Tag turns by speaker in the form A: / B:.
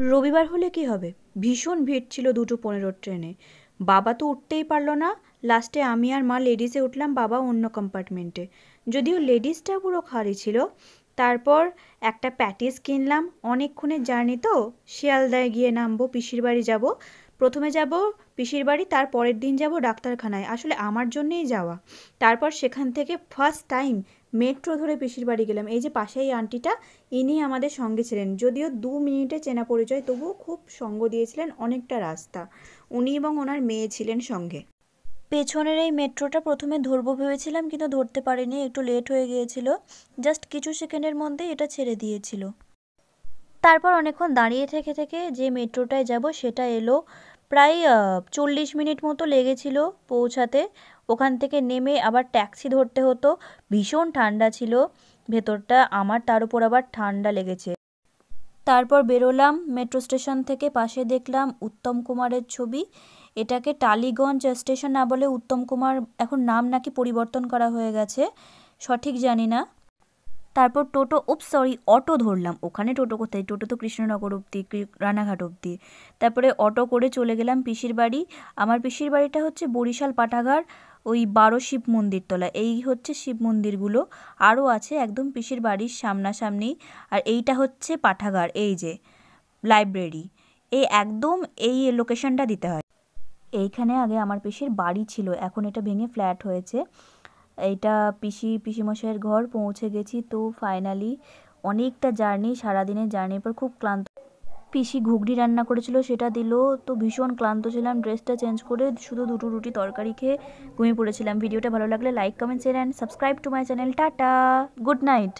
A: রবিবার হলে কি হবে, ভীষণ ভিড় ছিল 2:15 ট্রেনে। বাবা তো উঠতেই পারলো না। লাস্টে আমি আর মা লেডিসে উঠলাম, বাবা অন্য কম্পার্টমেন্টে। যদিও লেডিসটা পুরো খালি ছিল। তারপর একটা প্যাটিস কিনলাম। অনেকক্ষণের জার্নি তো, শিয়ালদায় গিয়ে নামবো, পিসির বাড়ি যাব। প্রথমে যাব পিসির বাড়ি, তার পরের দিন যাব ডাক্তারখানায়, আসলে আমার জন্যেই যাওয়া। তারপর সেখান থেকে ফার্স্ট টাইম মেট্রো ধরে পিসির বাড়ি গেলাম। এই যে পাশেই আন্টিটা, ইনি আমাদের সঙ্গে ছিলেন, যদিও 2 মিনিটে চেনা পরিচয়, তবুও খুব সঙ্গ দিয়েছিলেন অনেকটা রাস্তা। উনি এবং ওনার মেয়ে ছিলেন সঙ্গে। পেছনের এই মেট্রোটা প্রথমে ধরবো ভেবেছিলাম, কিন্তু ধরতে পারিনি, একটু লেট হয়ে গিয়েছিল। জাস্ট কিছু সেকেন্ডের মধ্যে এটা ছেড়ে দিয়েছিল। তারপর অনেকক্ষণ দাঁড়িয়ে থেকে থেকে যে মেট্রোটায় যাব সেটা এলো। প্রায় 40 মিনিট মতো লেগেছিল পৌঁছাতে। ওখান থেকে নেমে আবার ট্যাক্সি ধরতে হতো। ভীষণ ঠান্ডা ছিল ভেতরটা, আমার তার উপর আবার ঠান্ডা লেগেছে। তারপর বেরোলাম মেট্রো স্টেশন থেকে, পাশে দেখলাম উত্তম কুমারের ছবি। এটাকে টালিগঞ্জ স্টেশন না বলে উত্তম কুমার এখন নাম নাকি পরিবর্তন করা হয়ে গেছে, সঠিক জানি না। তারপর টোটো, সরি, অটো ধরলাম। ওখানে টোটো কোথায়, টোটো তো কৃষ্ণনগর অবধি, রানাঘাট অবধি। তারপরে অটো করে চলে গেলাম পিসির বাড়ি। আমার পিসির বাড়িটা হচ্ছে বরিশাল পাঠাগার, ওই 12 শিব মন্দির তলা। এই হচ্ছে শিব মন্দিরগুলো, আরও আছে একদম পিসির বাড়ির সামনাসামনি। আর এইটা হচ্ছে পাঠাগার, এই যে লাইব্রেরি, এই একদম এই লোকেশনটা দিতে হয়। এইখানে আগে আমার পিসির বাড়ি ছিল, এখন এটা ভেঙে ফ্ল্যাট হয়েছে। এইটা পিসিমশাইয়ের ঘর। পৌঁছে গেছি তো ফাইনালি। অনেকটা জার্নি, সারাদিনের জার্নির পর খুব ক্লান্ত। পিসি ঘুগনি রান্না করেছিল, সেটা দিল। তো ভীষণ ক্লান্ত ছিলাম, ড্রেসটা চেঞ্জ করে শুধু 2টো রুটি তরকারি খেয়ে ঘুমিয়ে পড়েছিলাম। ভিডিওটা ভালো লাগলে like, comment, share and subscribe to my channel. Tata, good night.